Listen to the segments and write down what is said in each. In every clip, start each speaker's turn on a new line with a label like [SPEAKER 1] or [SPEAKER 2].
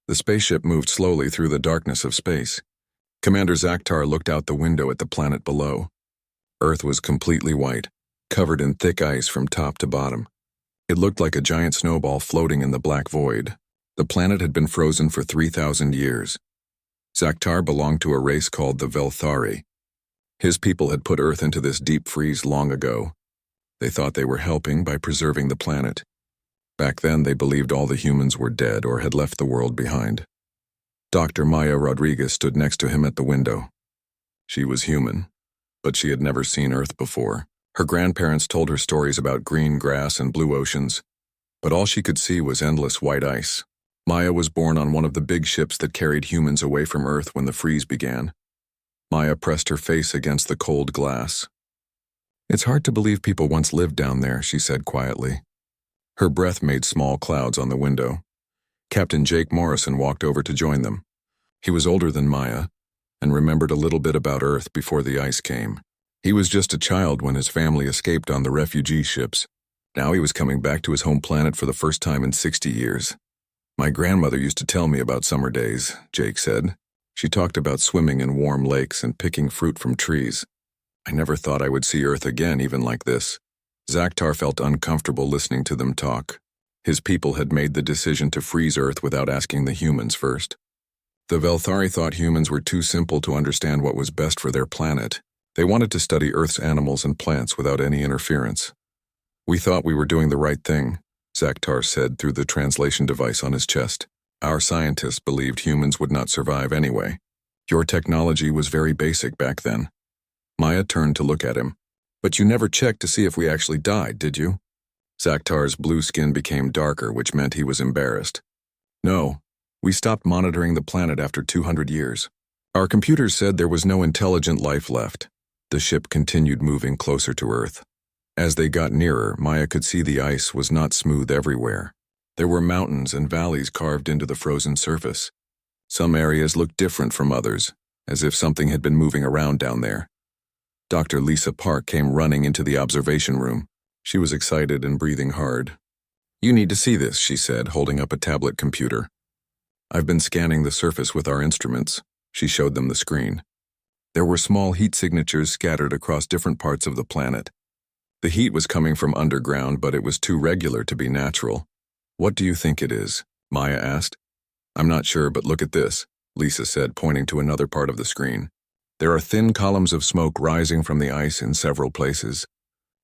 [SPEAKER 1] The spaceship moved slowly through the darkness of space. Commander Zaktar looked out the window at the planet below. Earth was completely white, covered in thick ice from top to bottom. It looked like a giant snowball floating in the black void. The planet had been frozen for 3,000 years. Zaktar belonged to a race called the Velthari. His people had put Earth into this deep freeze long ago. They thought they were helping by preserving the planet. Back then, they believed all the humans were dead or had left the world behind. Dr. Maya Rodriguez stood next to him at the window. She was human, but she had never seen Earth before. Her grandparents told her stories about green grass and blue oceans, but all she could see was endless white ice. Maya was born on one of the big ships that carried humans away from Earth when the freeze began. Maya pressed her face against the cold glass. "It's hard to believe people once lived down there," she said quietly. Her breath made small clouds on the window. Captain Jake Morrison walked over to join them. He was older than Maya and remembered a little bit about Earth before the ice came. He was just a child when his family escaped on the refugee ships. Now he was coming back to his home planet for the first time in 60 years. "My grandmother used to tell me about summer days," Jake said. "She talked about swimming in warm lakes and picking fruit from trees. I never thought I would see Earth again even like this." Zaktar felt uncomfortable listening to them talk. His people had made the decision to freeze Earth without asking the humans first. The Velthari thought humans were too simple to understand what was best for their planet. They wanted to study Earth's animals and plants without any interference. "We thought we were doing the right thing," Zaktar said through the translation device on his chest. "Our scientists believed humans would not survive anyway. Your technology was very basic back then." Maya turned to look at him. "But you never checked to see if we actually died, did you?" Zaktar's blue skin became darker, which meant he was embarrassed. "No, we stopped monitoring the planet after 200 years. Our computers said there was no intelligent life left." The ship continued moving closer to Earth. As they got nearer, Maya could see the ice was not smooth everywhere. There were mountains and valleys carved into the frozen surface. Some areas looked different from others, as if something had been moving around down there. Dr. Lisa Park came running into the observation room. She was excited and breathing hard. "You need to see this," she said, holding up a tablet computer. "I've been scanning the surface with our instruments." She showed them the screen. There were small heat signatures scattered across different parts of the planet. The heat was coming from underground, but it was too regular to be natural. "What do you think it is?" Maya asked. "I'm not sure, but look at this," Lisa said, pointing to another part of the screen. There are thin columns of smoke rising from the ice in several places.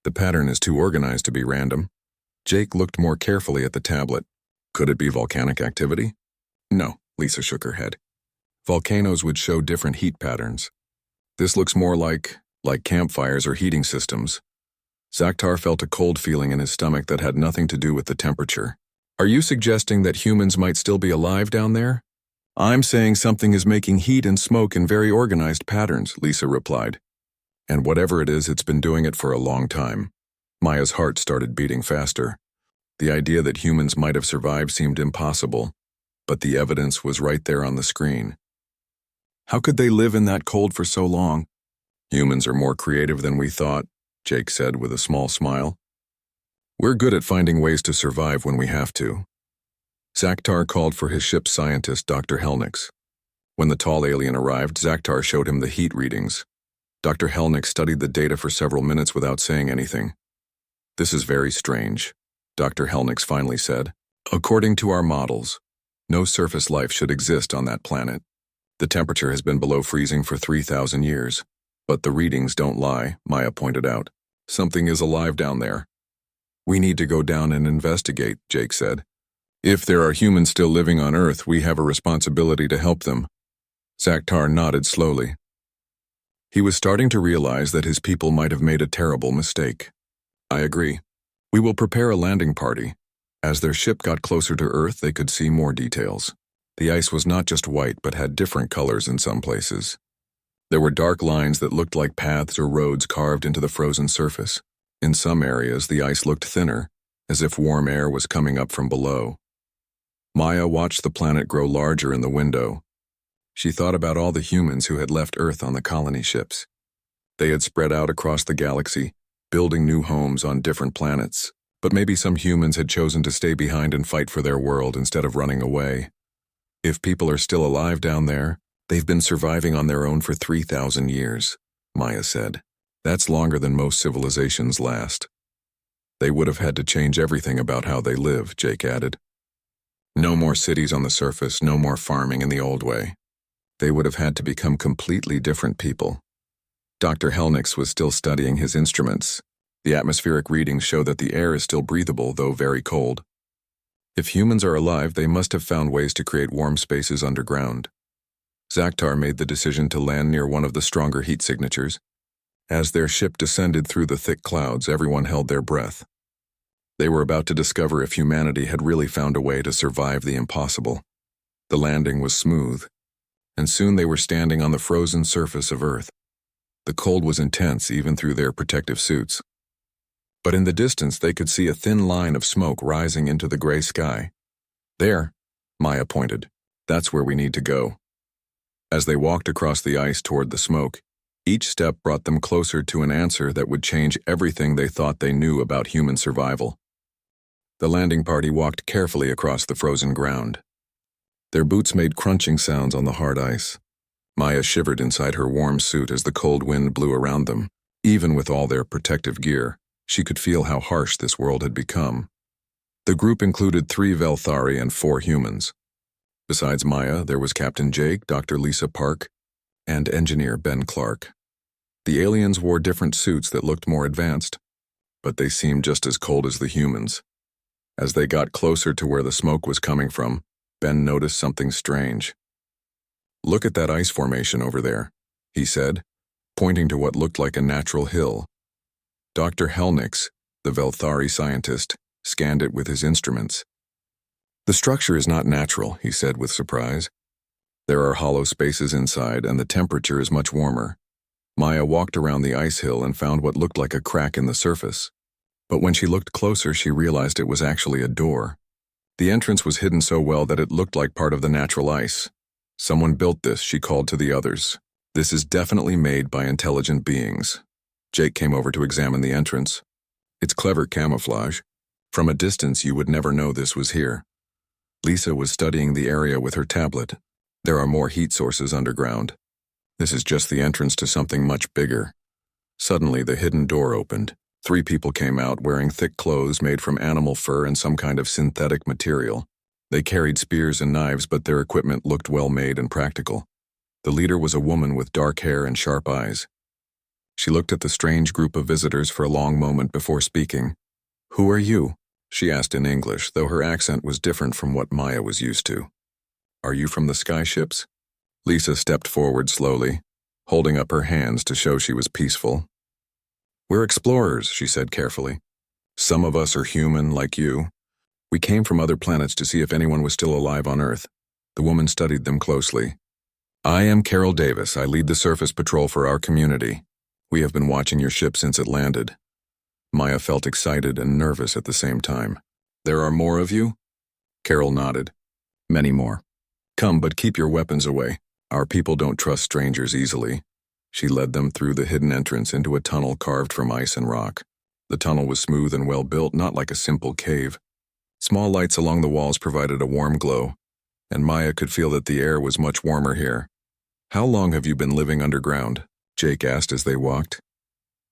[SPEAKER 1] The pattern is too organized to be random. Jake looked more carefully at the tablet. "Could it be volcanic activity?" "No," Lisa shook her head. "Volcanoes would show different heat patterns. This looks more like campfires or heating systems." Zaktar felt a cold feeling in his stomach that had nothing to do with the temperature. "Are you suggesting that humans might still be alive down there?" "I'm saying something is making heat and smoke in very organized patterns," Lisa replied. "And whatever it is, it's been doing it for a long time." Maya's heart started beating faster. The idea that humans might have survived seemed impossible, but the evidence was right there on the screen. "How could they live in that cold for so long?" "Humans are more creative than we thought," Jake said with a small smile. "We're good at finding ways to survive when we have to." Zaktar called for his ship's scientist, Dr. Helnix. When the tall alien arrived, Zaktar showed him the heat readings. Dr. Helnix studied the data for several minutes without saying anything. "This is very strange," Dr. Helnix finally said. "According to our models, no surface life should exist on that planet. The temperature has been below freezing for 3,000 years. But the readings don't lie," Maya pointed out. "Something is alive down there." "We need to go down and investigate," Jake said. "If there are humans still living on Earth, we have a responsibility to help them." Zaktar nodded slowly. He was starting to realize that his people might have made a terrible mistake. "I agree. We will prepare a landing party." As their ship got closer to Earth, they could see more details. The ice was not just white, but had different colors in some places. There were dark lines that looked like paths or roads carved into the frozen surface. In some areas, the ice looked thinner, as if warm air was coming up from below. Maya watched the planet grow larger in the window. She thought about all the humans who had left Earth on the colony ships. They had spread out across the galaxy, building new homes on different planets. But maybe some humans had chosen to stay behind and fight for their world instead of running away. If people are still alive down there, they've been surviving on their own for 3,000 years, Maya said. That's longer than most civilizations last. They would have had to change everything about how they live, Jake added. No more cities on the surface, no more farming in the old way. They would have had to become completely different people. Dr. Helnix was still studying his instruments. The atmospheric readings show that the air is still breathable, though very cold. If humans are alive, they must have found ways to create warm spaces underground. Zaktar made the decision to land near one of the stronger heat signatures. As their ship descended through the thick clouds, everyone held their breath. They were about to discover if humanity had really found a way to survive the impossible. The landing was smooth, and soon they were standing on the frozen surface of Earth. The cold was intense even through their protective suits. But in the distance they could see a thin line of smoke rising into the gray sky. There, Maya pointed. That's where we need to go. As they walked across the ice toward the smoke, each step brought them closer to an answer that would change everything they thought they knew about human survival. The landing party walked carefully across the frozen ground. Their boots made crunching sounds on the hard ice. Maya shivered inside her warm suit as the cold wind blew around them. Even with all their protective gear, she could feel how harsh this world had become. The group included 3 Velthari and 4 humans. Besides Maya, there was Captain Jake, Dr. Lisa Park, and Engineer Ben Clark. The aliens wore different suits that looked more advanced, but they seemed just as cold as the humans. As they got closer to where the smoke was coming from, Ben noticed something strange. "Look at that ice formation over there," he said, pointing to what looked like a natural hill. Dr. Helnix, the Velthari scientist, scanned it with his instruments. "The structure is not natural," he said with surprise. "There are hollow spaces inside, and the temperature is much warmer." Maya walked around the ice hill and found what looked like a crack in the surface. But when she looked closer, she realized it was actually a door. The entrance was hidden so well that it looked like part of the natural ice. "Someone built this," she called to the others. "This is definitely made by intelligent beings." Jake came over to examine the entrance. "It's clever camouflage. From a distance, you would never know this was here." Lisa was studying the area with her tablet. "There are more heat sources underground. This is just the entrance to something much bigger." Suddenly, the hidden door opened. 3 people came out wearing thick clothes made from animal fur and some kind of synthetic material. They carried spears and knives, but their equipment looked well made and practical. The leader was a woman with dark hair and sharp eyes. She looked at the strange group of visitors for a long moment before speaking. "Who are you?" she asked in English, though her accent was different from what Maya was used to. "Are you from the skyships?" Lisa stepped forward slowly, holding up her hands to show she was peaceful. "We're explorers," she said carefully. "Some of us are human, like you. We came from other planets to see if anyone was still alive on Earth." The woman studied them closely. "I am Carol Davis. I lead the surface patrol for our community. We have been watching your ship since it landed." Maya felt excited and nervous at the same time. "There are more of you?" Carol nodded. "Many more. Come, but keep your weapons away. Our people don't trust strangers easily." She led them through the hidden entrance into a tunnel carved from ice and rock. The tunnel was smooth and well built, not like a simple cave. Small lights along the walls provided a warm glow, and Maya could feel that the air was much warmer here. "How long have you been living underground?" Jake asked as they walked.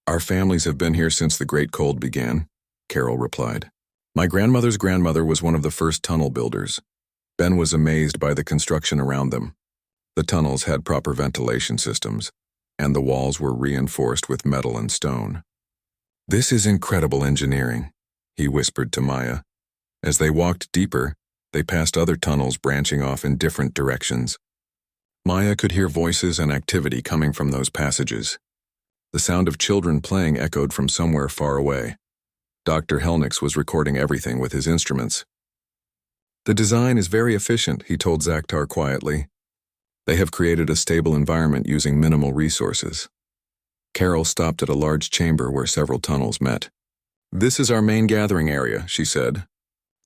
[SPEAKER 1] "Our families have been here since the Great Cold began," Carol replied. "My grandmother's grandmother was one of the first tunnel builders." Ben was amazed by the construction around them. The tunnels had proper ventilation systems, and the walls were reinforced with metal and stone. "This is incredible engineering," he whispered to Maya. As they walked deeper, they passed other tunnels branching off in different directions. Maya could hear voices and activity coming from those passages. The sound of children playing echoed from somewhere far away. Dr. Helnix was recording everything with his instruments. "The design is very efficient," he told Zaktar quietly. "They have created a stable environment using minimal resources." Carol stopped at a large chamber where several tunnels met. "This is our main gathering area," she said.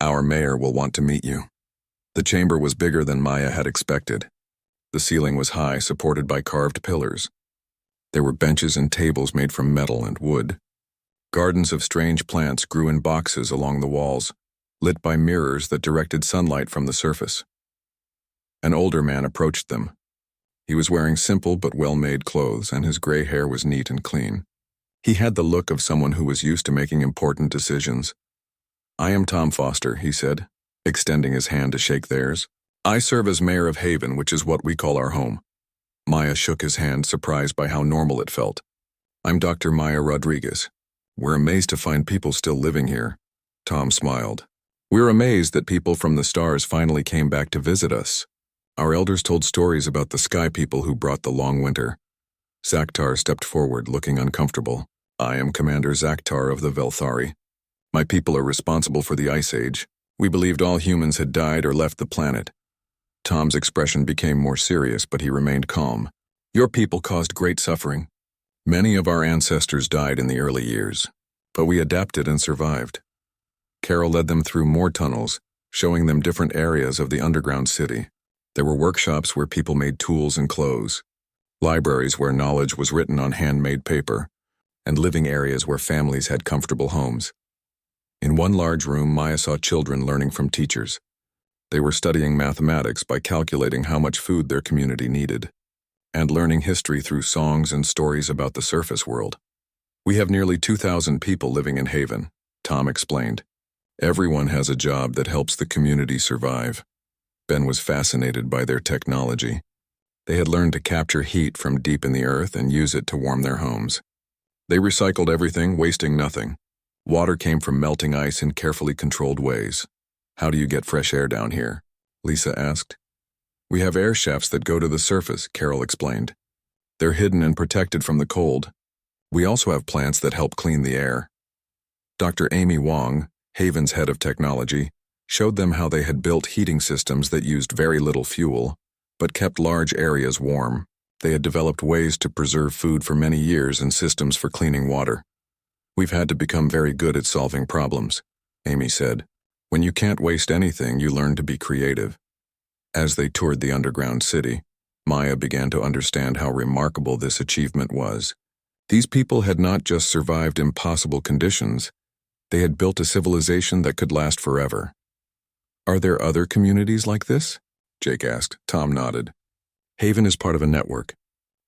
[SPEAKER 1] "Our mayor will want to meet you." The chamber was bigger than Maya had expected. The ceiling was high, supported by carved pillars. There were benches and tables made from metal and wood. Gardens of strange plants grew in boxes along the walls, lit by mirrors that directed sunlight from the surface. An older man approached them. He was wearing simple but well-made clothes, and his gray hair was neat and clean. He had the look of someone who was used to making important decisions. "I am Tom Foster," he said, extending his hand to shake theirs. "I serve as mayor of Haven, which is what we call our home." Maya shook his hand, surprised by how normal it felt. "I'm Dr. Maya Rodriguez. We're amazed to find people still living here." Tom smiled. "We're amazed that people from the stars finally came back to visit us. Our elders told stories about the sky people who brought the long winter." Zaktar stepped forward, looking uncomfortable. "I am Commander Zaktar of the Velthari. My people are responsible for the Ice Age. We believed all humans had died or left the planet." Tom's expression became more serious, but he remained calm. "Your people caused great suffering. Many of our ancestors died in the early years, but we adapted and survived." Carol led them through more tunnels, showing them different areas of the underground city. There were workshops where people made tools and clothes, libraries where knowledge was written on handmade paper, and living areas where families had comfortable homes. In one large room, Maya saw children learning from teachers. They were studying mathematics by calculating how much food their community needed, and learning history through songs and stories about the surface world. "We have nearly 2,000 people living in Haven," Tom explained. "Everyone has a job that helps the community survive." Ben was fascinated by their technology. They had learned to capture heat from deep in the earth and use it to warm their homes. They recycled everything, wasting nothing. Water came from melting ice in carefully controlled ways. "How do you get fresh air down here?" Lisa asked. "We have air shafts that go to the surface," Carol explained. "They're hidden and protected from the cold. We also have plants that help clean the air." Dr. Amy Wong, Haven's head of technology, showed them how they had built heating systems that used very little fuel, but kept large areas warm. They had developed ways to preserve food for many years and systems for cleaning water. "We've had to become very good at solving problems," Amy said. "When you can't waste anything, you learn to be creative." As they toured the underground city, Maya began to understand how remarkable this achievement was. These people had not just survived impossible conditions, they had built a civilization that could last forever. "Are there other communities like this?" Jake asked. Tom nodded. "Haven is part of a network.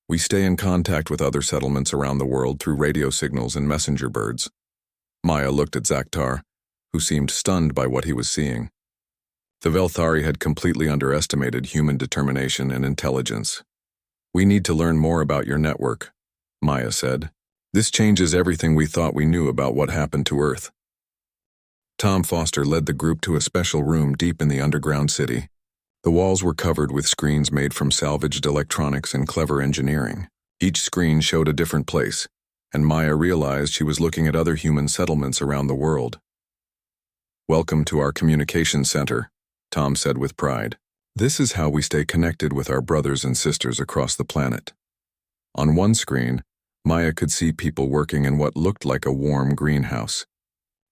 [SPEAKER 1] We stay in contact with other settlements around the world through radio signals and messenger birds." Maya looked at Zaktar, who seemed stunned by what he was seeing. The Velthari had completely underestimated human determination and intelligence. "We need to learn more about your network," Maya said. "This changes everything we thought we knew about what happened to Earth." Tom Foster led the group to a special room deep in the underground city. The walls were covered with screens made from salvaged electronics and clever engineering. Each screen showed a different place, and Maya realized she was looking at other human settlements around the world. "Welcome to our communication center," Tom said with pride. "This is how we stay connected with our brothers and sisters across the planet." On one screen, Maya could see people working in what looked like a warm greenhouse.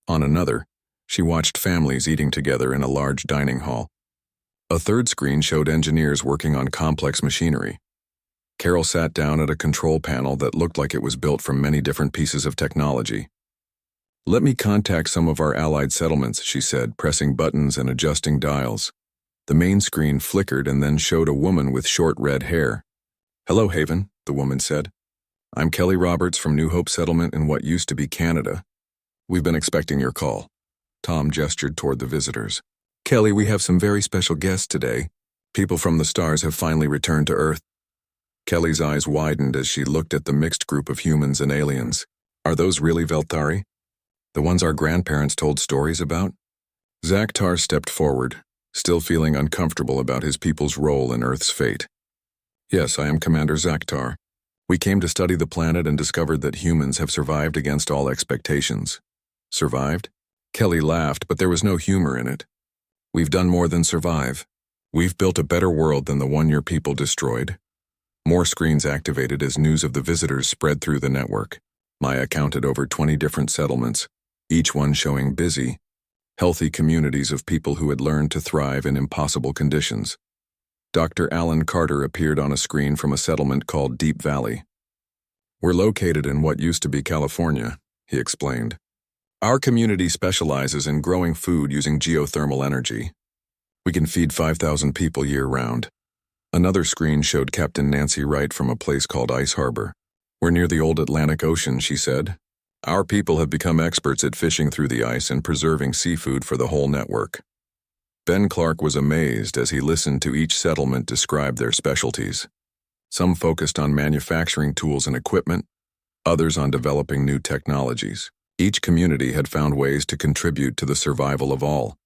[SPEAKER 1] On another, she watched families eating together in a large dining hall. A third screen showed engineers working on complex machinery. Carol sat down at a control panel that looked like it was built from many different pieces of technology. "Let me contact some of our allied settlements," she said, pressing buttons and adjusting dials. The main screen flickered and then showed a woman with short red hair. "Hello, Haven," the woman said. "I'm Kelly Roberts from New Hope Settlement in what used to be Canada. We've been expecting your call." Tom gestured toward the visitors. "Kelly, we have some very special guests today. People from the stars have finally returned to Earth." Kelly's eyes widened as she looked at the mixed group of humans and aliens. "Are those really Velthari? The ones our grandparents told stories about?" Zaktar stepped forward, still feeling uncomfortable about his people's role in Earth's fate. "Yes, I am Commander Zaktar. We came to study the planet and discovered that humans have survived against all expectations." "Survived?" Kelly laughed, but there was no humor in it. "We've done more than survive. We've built a better world than the one your people destroyed." More screens activated as news of the visitors spread through the network. Maya counted over 20 different settlements, each one showing busy, healthy communities of people who had learned to thrive in impossible conditions. Dr. Alan Carter appeared on a screen from a settlement called Deep Valley. "We're located in what used to be California," he explained. "Our community specializes in growing food using geothermal energy. We can feed 5,000 people year-round." Another screen showed Captain Nancy Wright from a place called Ice Harbor. "We're near the old Atlantic Ocean," she said. "Our people have become experts at fishing through the ice and preserving seafood for the whole network." Ben Clark was amazed as he listened to each settlement describe their specialties. Some focused on manufacturing tools and equipment, others on developing new technologies. Each community had found ways to contribute to the survival of all.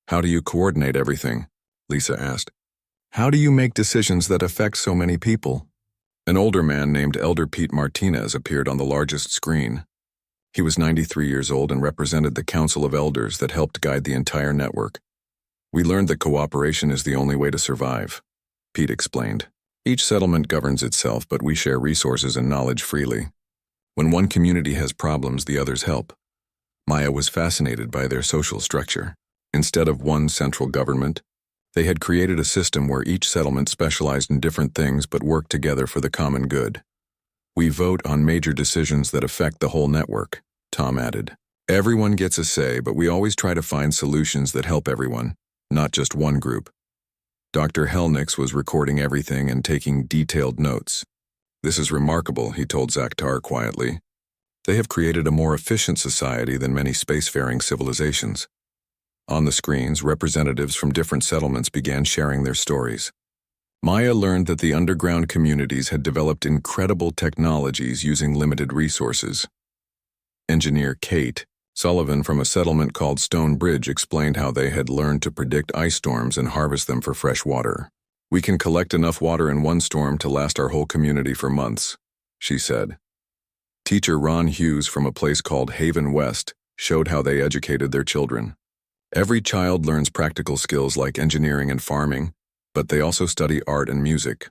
[SPEAKER 1] "How do you coordinate everything?" Lisa asked. "How do you make decisions that affect so many people?" An older man named Elder Pete Martinez appeared on the largest screen. He was 93 years old and represented the Council of Elders that helped guide the entire network. "We learned that cooperation is the only way to survive," Pete explained. "Each settlement governs itself, but we share resources and knowledge freely. When one community has problems, the others help." Maya was fascinated by their social structure. Instead of one central government, they had created a system where each settlement specialized in different things but worked together for the common good. "We vote on major decisions that affect the whole network," Tom added. "Everyone gets a say, but we always try to find solutions that help everyone, not just one group." Dr. Helnix was recording everything and taking detailed notes. "This is remarkable," he told Zaktar quietly. "They have created a more efficient society than many spacefaring civilizations." On the screens, representatives from different settlements began sharing their stories. Maya learned that the underground communities had developed incredible technologies using limited resources. Engineer Kate Sullivan from a settlement called Stone Bridge explained how they had learned to predict ice storms and harvest them for fresh water. "We can collect enough water in one storm to last our whole community for months," she said. Teacher Ron Hughes from a place called Haven West showed how they educated their children. "Every child learns practical skills like engineering and farming, but they also study art and music.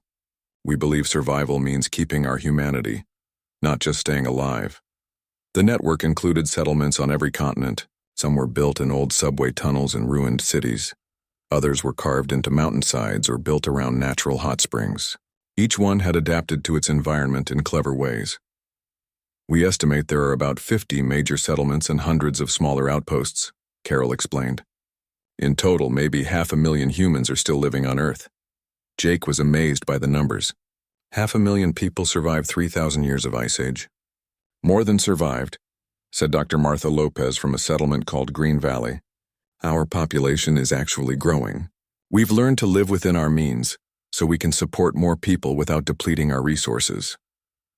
[SPEAKER 1] We believe survival means keeping our humanity, not just staying alive." The network included settlements on every continent. Some were built in old subway tunnels and ruined cities. Others were carved into mountainsides or built around natural hot springs. Each one had adapted to its environment in clever ways. "We estimate there are about 50 major settlements and hundreds of smaller outposts," Carol explained. "In total, maybe 500,000 humans are still living on Earth." Jake was amazed by the numbers. 500,000 people survived 3,000 years of Ice Age. "More than survived," said Dr. Martha Lopez from a settlement called Green Valley. "Our population is actually growing. We've learned to live within our means, so we can support more people without depleting our resources."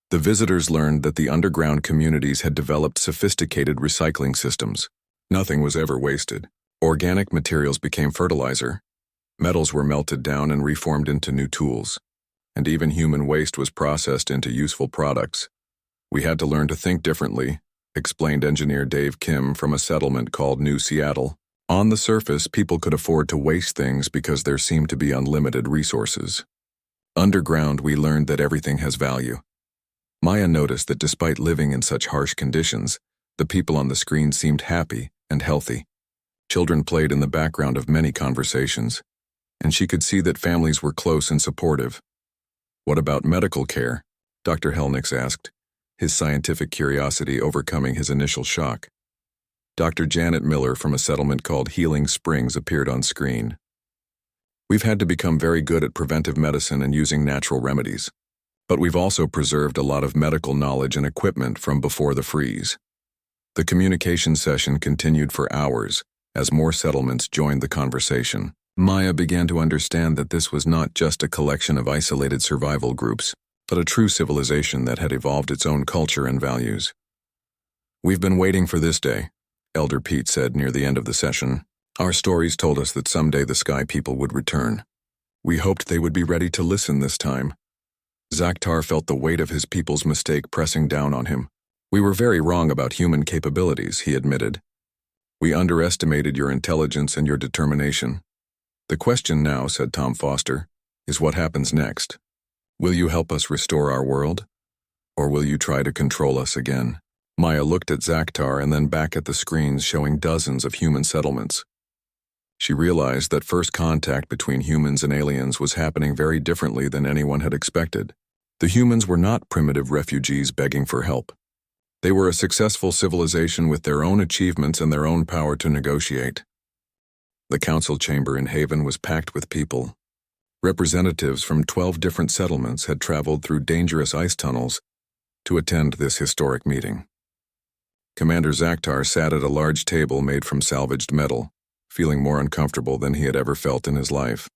[SPEAKER 1] The visitors learned that the underground communities had developed sophisticated recycling systems. Nothing was ever wasted. Organic materials became fertilizer. Metals were melted down and reformed into new tools. And even human waste was processed into useful products. "We had to learn to think differently," explained engineer Dave Kim from a settlement called New Seattle. "On the surface, people could afford to waste things because there seemed to be unlimited resources. Underground, we learned that everything has value." Maya noticed that despite living in such harsh conditions, the people on the screen seemed happy and healthy. Children played in the background of many conversations, and she could see that families were close and supportive. "What about medical care?" Dr. Helnix asked, his scientific curiosity overcoming his initial shock. Dr. Janet Miller from a settlement called Healing Springs appeared on screen. "We've had to become very good at preventive medicine and using natural remedies, but we've also preserved a lot of medical knowledge and equipment from before the freeze." The communication session continued for hours as more settlements joined the conversation. Maya began to understand that this was not just a collection of isolated survival groups, but a true civilization that had evolved its own culture and values. "We've been waiting for this day," Elder Pete said near the end of the session. "Our stories told us that someday the Sky People would return. We hoped they would be ready to listen this time." Zaktar felt the weight of his people's mistake pressing down on him. "We were very wrong about human capabilities," he admitted. "We underestimated your intelligence and your determination. The question now," said Tom Foster, "is what happens next? Will you help us restore our world? Or will you try to control us again?" Maya looked at Zaktar and then back at the screens showing dozens of human settlements. She realized that first contact between humans and aliens was happening very differently than anyone had expected. The humans were not primitive refugees begging for help. They were a successful civilization with their own achievements and their own power to negotiate. The council chamber in Haven was packed with people. Representatives from 12 different settlements had traveled through dangerous ice tunnels to attend this historic meeting. Commander Zaktar sat at a large table made from salvaged metal, feeling more uncomfortable than he had ever felt in his life.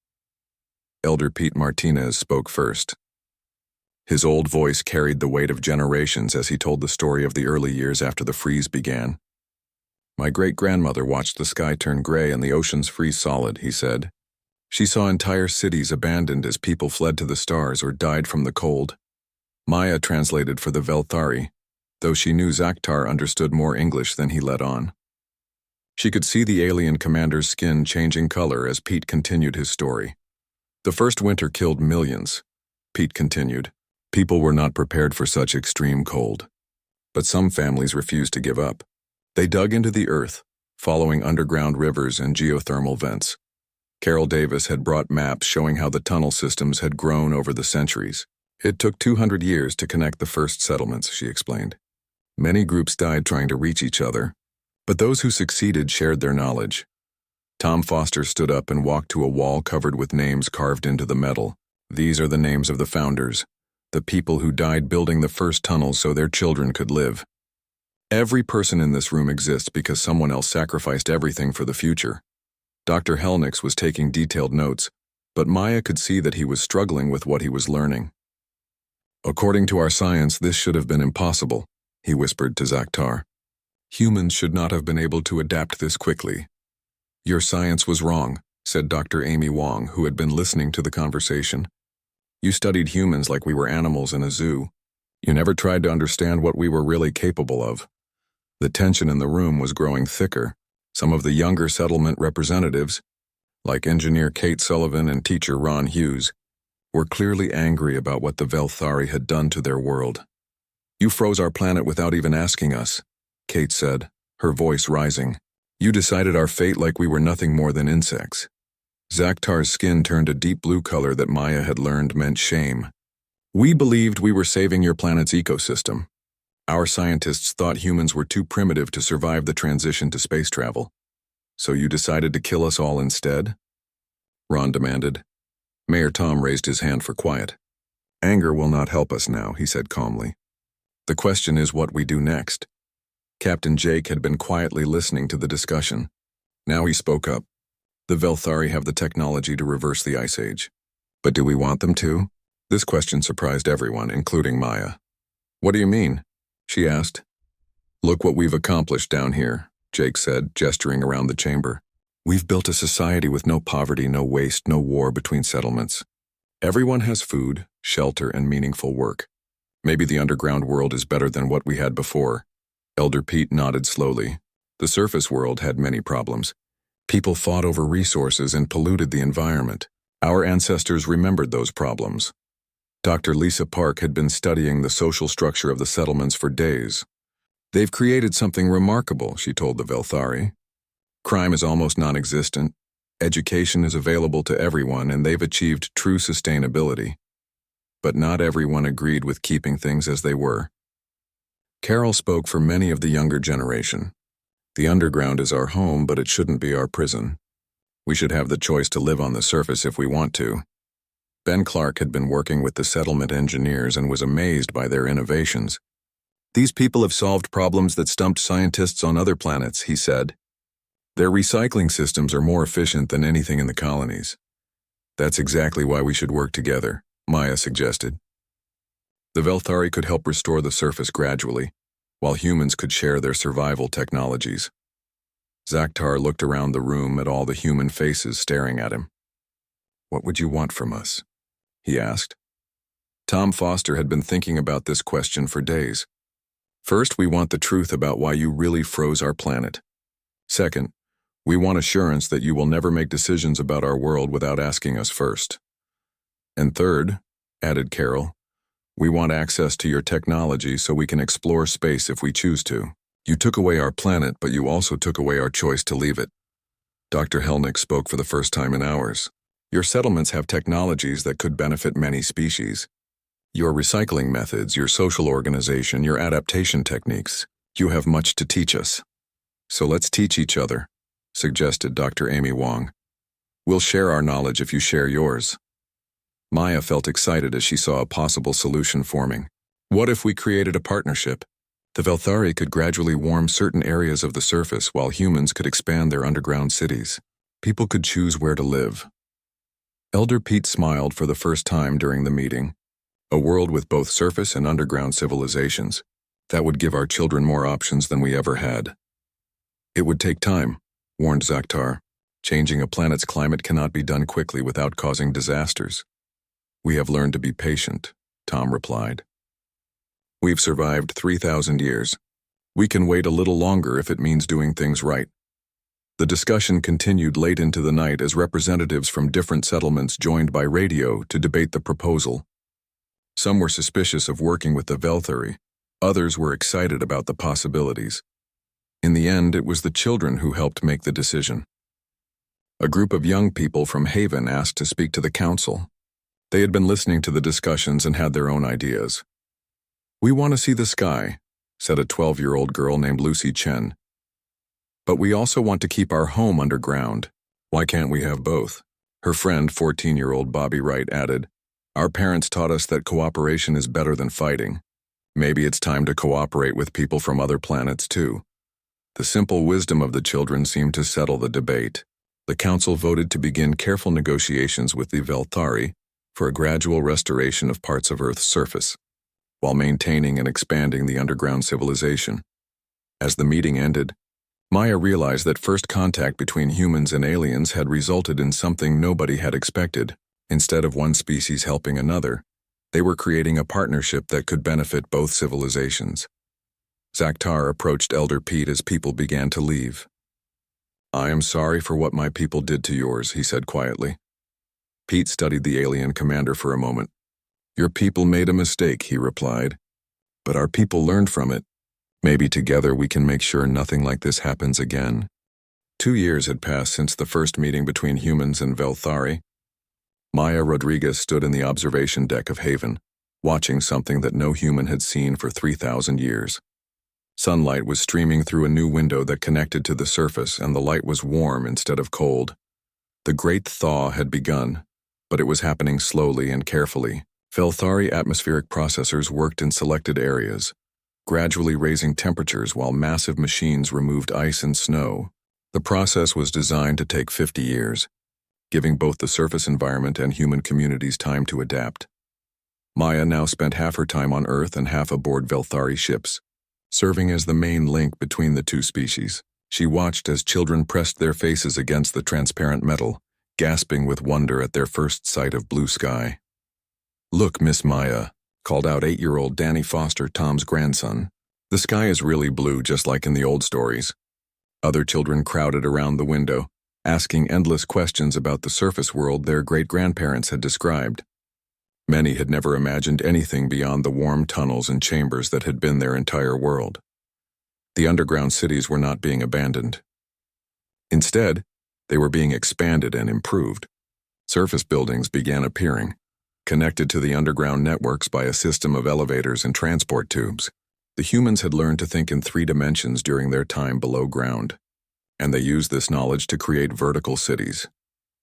[SPEAKER 1] Elder Pete Martinez spoke first. His old voice carried the weight of generations as he told the story of the early years after the freeze began. "My great-grandmother watched the sky turn gray and the oceans freeze solid," he said. "She saw entire cities abandoned as people fled to the stars or died from the cold." Maya translated for the Velthari, though she knew Zaktar understood more English than he let on. She could see the alien commander's skin changing color as Pete continued his story. "The first winter killed millions," Pete continued. "People were not prepared for such extreme cold. But some families refused to give up. They dug into the earth, following underground rivers and geothermal vents. Carol Davis had brought maps showing how the tunnel systems had grown over the centuries. It took 200 years to connect the first settlements," she explained. "Many groups died trying to reach each other, but those who succeeded shared their knowledge." Tom Foster stood up and walked to a wall covered with names carved into the metal. "These are the names of the founders, the people who died building the first tunnels so their children could live. Every person in this room exists because someone else sacrificed everything for the future." Dr. Helnix was taking detailed notes, but Maya could see that he was struggling with what he was learning. "According to our science, this should have been impossible," he whispered to Zaktar. "Humans should not have been able to adapt this quickly." "Your science was wrong," said Dr. Amy Wong, who had been listening to the conversation. "You studied humans like we were animals in a zoo. You never tried to understand what we were really capable of." The tension in the room was growing thicker. Some of the younger settlement representatives, like engineer Kate Sullivan and teacher Ron Hughes, were clearly angry about what the Velthari had done to their world. "You froze our planet without even asking us," Kate said, her voice rising. "You decided our fate like we were nothing more than insects." Zaktar's skin turned a deep blue color that Maya had learned meant shame. "We believed we were saving your planet's ecosystem. Our scientists thought humans were too primitive to survive the transition to space travel. So you decided to kill us all instead?" Ron demanded. Mayor Tom raised his hand for quiet. "Anger will not help us now," he said calmly. "The question is what we do next." Captain Jake had been quietly listening to the discussion. Now he spoke up. "The Velthari have the technology to reverse the Ice Age. But do we want them to?" This question surprised everyone, including Maya. "What do you mean?" she asked. "Look what we've accomplished down here," Jake said, gesturing around the chamber. "We've built a society with no poverty, no waste, no war between settlements. Everyone has food, shelter, and meaningful work. Maybe the underground world is better than what we had before." Elder Pete nodded slowly. "The surface world had many problems. People fought over resources and polluted the environment. Our ancestors remembered those problems." Dr. Lisa Park had been studying the social structure of the settlements for days. "They've created something remarkable," she told the Velthari. "Crime is almost non-existent. Education is available to everyone, and they've achieved true sustainability. But not everyone agreed with keeping things as they were." Carol spoke for many of the younger generation. "The underground is our home, but it shouldn't be our prison. We should have the choice to live on the surface if we want to." Ben Clark had been working with the settlement engineers and was amazed by their innovations. "These people have solved problems that stumped scientists on other planets," he said. "Their recycling systems are more efficient than anything in the colonies." "That's exactly why we should work together," Maya suggested. "The Velthari could help restore the surface gradually, while humans could share their survival technologies." Zaktar looked around the room at all the human faces staring at him. "What would you want from us?" he asked. Tom Foster had been thinking about this question for days. "First, we want the truth about why you really froze our planet. Second, we want assurance that you will never make decisions about our world without asking us first. And third," added Carol, "we want access to your technology so we can explore space if we choose to. You took away our planet, but you also took away our choice to leave it." Dr. Helnick spoke for the first time in hours. "Your settlements have technologies that could benefit many species. Your recycling methods, your social organization, your adaptation techniques. You have much to teach us. So let's teach each other," suggested Dr. Amy Wong. "We'll share our knowledge if you share yours." Maya felt excited as she saw a possible solution forming. What if we created a partnership? The Velthari could gradually warm certain areas of the surface while humans could expand their underground cities. People could choose where to live. Elder Pete smiled for the first time during the meeting. A world with both surface and underground civilizations. That would give our children more options than we ever had. It would take time, warned Zaktar. Changing a planet's climate cannot be done quickly without causing disasters. We have learned to be patient, Tom replied. We've survived 3,000 years. We can wait a little longer if it means doing things right. The discussion continued late into the night as representatives from different settlements joined by radio to debate the proposal. Some were suspicious of working with the Velthari. Others were excited about the possibilities. In the end, it was the children who helped make the decision. A group of young people from Haven asked to speak to the council. They had been listening to the discussions and had their own ideas. We want to see the sky, said a 12-year-old girl named Lucy Chen. But we also want to keep our home underground. Why can't we have both? Her friend, 14-year-old Bobby Wright, added, Our parents taught us that cooperation is better than fighting. Maybe it's time to cooperate with people from other planets too. The simple wisdom of the children seemed to settle the debate. The council voted to begin careful negotiations with the Velthari for a gradual restoration of parts of Earth's surface, while maintaining and expanding the underground civilization. As the meeting ended, Maya realized that first contact between humans and aliens had resulted in something nobody had expected. Instead of one species helping another, they were creating a partnership that could benefit both civilizations. Zaktar approached Elder Pete as people began to leave. I am sorry for what my people did to yours, he said quietly. Pete studied the alien commander for a moment. Your people made a mistake, he replied. But our people learned from it. Maybe together we can make sure nothing like this happens again. 2 years had passed since the first meeting between humans and Velthari. Maya Rodriguez stood in the observation deck of Haven, watching something that no human had seen for 3,000 years. Sunlight was streaming through a new window that connected to the surface, and the light was warm instead of cold. The great thaw had begun, but it was happening slowly and carefully. Velthari atmospheric processors worked in selected areas, gradually raising temperatures while massive machines removed ice and snow. The process was designed to take 50 years, giving both the surface environment and human communities time to adapt. Maya now spent half her time on Earth and half aboard Velthari ships, serving as the main link between the two species. She watched as children pressed their faces against the transparent metal, gasping with wonder at their first sight of blue sky. Look, Miss Maya, called out 8-year-old Danny Foster, Tom's grandson. The sky is really blue, just like in the old stories. Other children crowded around the window, asking endless questions about the surface world their great-grandparents had described. Many had never imagined anything beyond the warm tunnels and chambers that had been their entire world. The underground cities were not being abandoned. Instead, they were being expanded and improved. Surface buildings began appearing, connected to the underground networks by a system of elevators and transport tubes. The humans had learned to think in 3 dimensions during their time below ground, and they used this knowledge to create vertical cities.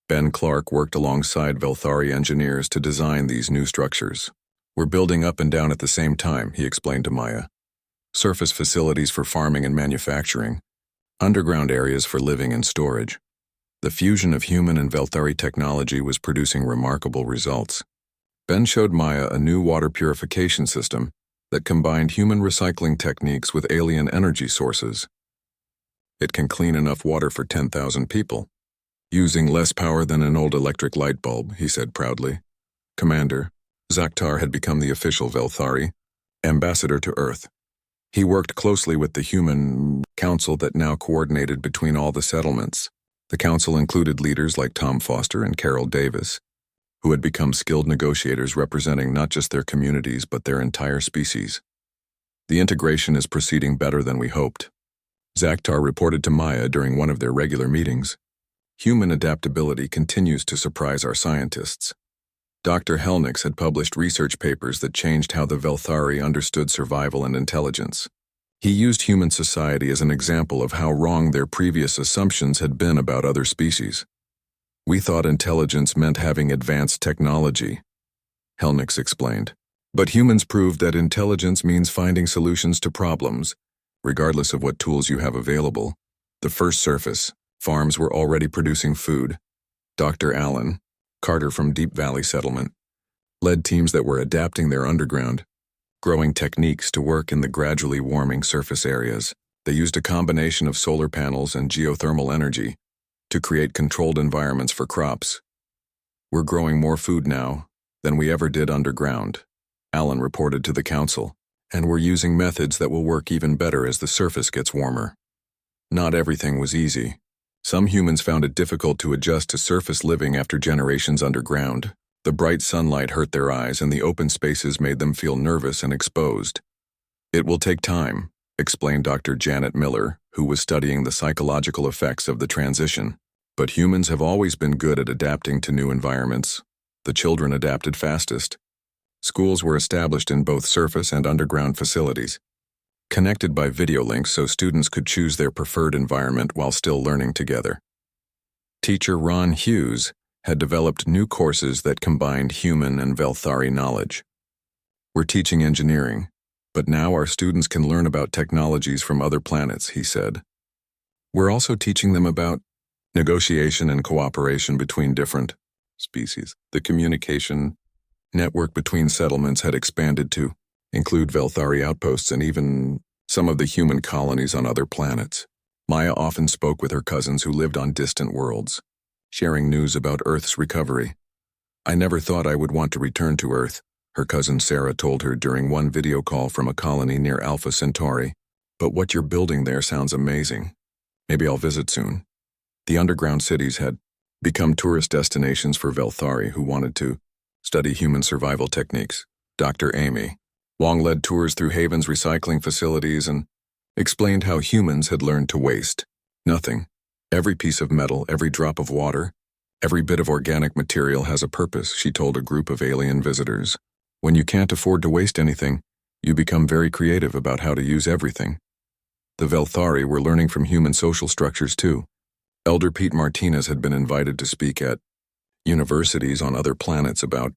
[SPEAKER 1] Ben Clark worked alongside Velthari engineers to design these new structures. We're building up and down at the same time, he explained to Maya. Surface facilities for farming and manufacturing, underground areas for living and storage. The fusion of human and Velthari technology was producing remarkable results. Ben showed Maya a new water purification system that combined human recycling techniques with alien energy sources. It can clean enough water for 10,000 people, using less power than an old electric light bulb, he said proudly. Commander, Zaktar had become the official Velthari ambassador to Earth. He worked closely with the human council that now coordinated between all the settlements. The council included leaders like Tom Foster and Carol Davis, who had become skilled negotiators representing not just their communities but their entire species. The integration is proceeding better than we hoped. Zaktar reported to Maya during one of their regular meetings. Human adaptability continues to surprise our scientists. Dr. Helnix had published research papers that changed how the Velthari understood survival and intelligence. He used human society as an example of how wrong their previous assumptions had been about other species. We thought intelligence meant having advanced technology, Helnix explained. But humans proved that intelligence means finding solutions to problems, regardless of what tools you have available. The first surface farms were already producing food. Dr. Allen, Carter from Deep Valley Settlement, led teams that were adapting their underground, growing techniques to work in the gradually warming surface areas. They used a combination of solar panels and geothermal energy to create controlled environments for crops. We're growing more food now than we ever did underground, Allen reported to the council, and we're using methods that will work even better as the surface gets warmer. Not everything was easy. Some humans found it difficult to adjust to surface living after generations underground. The bright sunlight hurt their eyes and the open spaces made them feel nervous and exposed. It will take time, explained Dr. Janet Miller, who was studying the psychological effects of the transition. But humans have always been good at adapting to new environments. The children adapted fastest. Schools were established in both surface and underground facilities, connected by video links so students could choose their preferred environment while still learning together. Teacher Ron Hughes had developed new courses that combined human and Velthari knowledge. We're teaching engineering, but now our students can learn about technologies from other planets, he said. We're also teaching them about negotiation and cooperation between different species. The communication network between settlements had expanded to include Velthari outposts and even some of the human colonies on other planets. Maya often spoke with her cousins who lived on distant worlds, sharing news about Earth's recovery. I never thought I would want to return to Earth, her cousin Sarah told her during one video call from a colony near Alpha Centauri. But what you're building there sounds amazing. Maybe I'll visit soon. The underground cities had become tourist destinations for Velthari who wanted to study human survival techniques. Dr. Amy Wong led tours through Haven's recycling facilities and explained how humans had learned to waste nothing. Every piece of metal, every drop of water, every bit of organic material has a purpose, she told a group of alien visitors. When you can't afford to waste anything, you become very creative about how to use everything. The Velthari were learning from human social structures too. Elder Pete Martinez had been invited to speak at universities on other planets about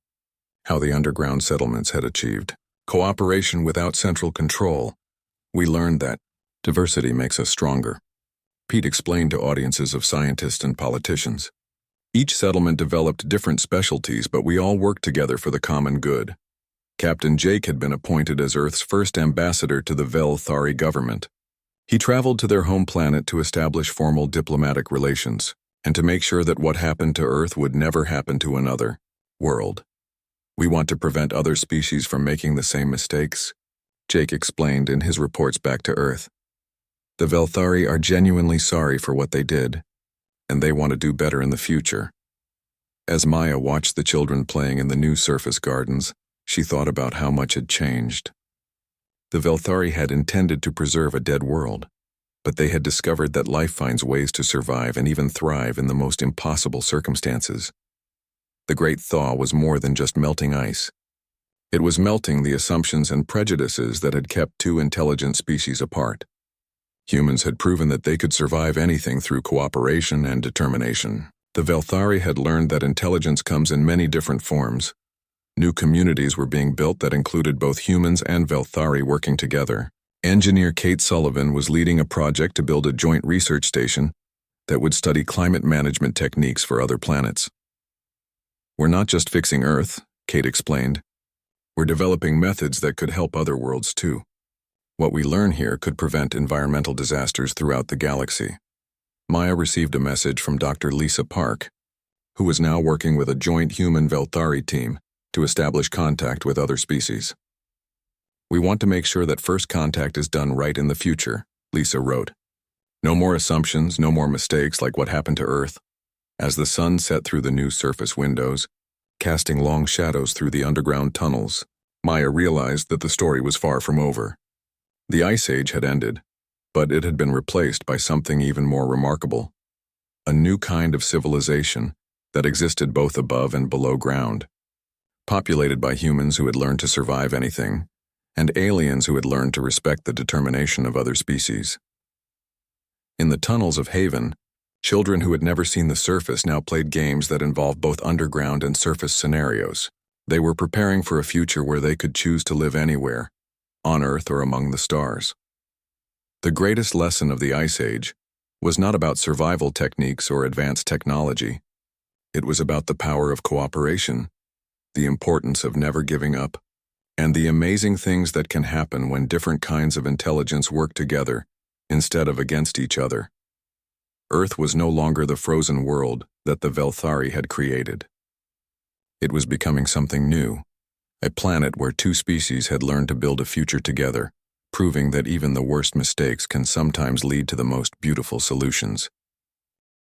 [SPEAKER 1] how the underground settlements had achieved cooperation without central control. We learned that diversity makes us stronger, Pete explained to audiences of scientists and politicians. Each settlement developed different specialties, but we all worked together for the common good. Captain Jake had been appointed as Earth's first ambassador to the Velthari government. He traveled to their home planet to establish formal diplomatic relations and to make sure that what happened to Earth would never happen to another world. We want to prevent other species from making the same mistakes, Jake explained in his reports back to Earth. The Velthari are genuinely sorry for what they did, and they want to do better in the future. As Maya watched the children playing in the new surface gardens, she thought about how much had changed. The Velthari had intended to preserve a dead world, but they had discovered that life finds ways to survive and even thrive in the most impossible circumstances. The Great Thaw was more than just melting ice. It was melting the assumptions and prejudices that had kept two intelligent species apart. Humans had proven that they could survive anything through cooperation and determination. The Velthari had learned that intelligence comes in many different forms. New communities were being built that included both humans and Velthari working together. Engineer Kate Sullivan was leading a project to build a joint research station that would study climate management techniques for other planets. We're not just fixing Earth, Kate explained. We're developing methods that could help other worlds too. What we learn here could prevent environmental disasters throughout the galaxy. Maya received a message from Dr. Lisa Park, who was now working with a joint human Velthari team to establish contact with other species. We want to make sure that first contact is done right in the future, Lisa wrote. No more assumptions, no more mistakes like what happened to Earth. As the sun set through the new surface windows, casting long shadows through the underground tunnels, Maya realized that the story was far from over. The Ice Age had ended, but it had been replaced by something even more remarkable. A new kind of civilization that existed both above and below ground, populated by humans who had learned to survive anything, and aliens who had learned to respect the determination of other species. In the tunnels of Haven, children who had never seen the surface now played games that involved both underground and surface scenarios. They were preparing for a future where they could choose to live anywhere, on Earth or among the stars. The greatest lesson of the Ice Age was not about survival techniques or advanced technology. It was about the power of cooperation, the importance of never giving up, and the amazing things that can happen when different kinds of intelligence work together instead of against each other. Earth was no longer the frozen world that the Velthari had created. It was becoming something new, a planet where two species had learned to build a future together, proving that even the worst mistakes can sometimes lead to the most beautiful solutions.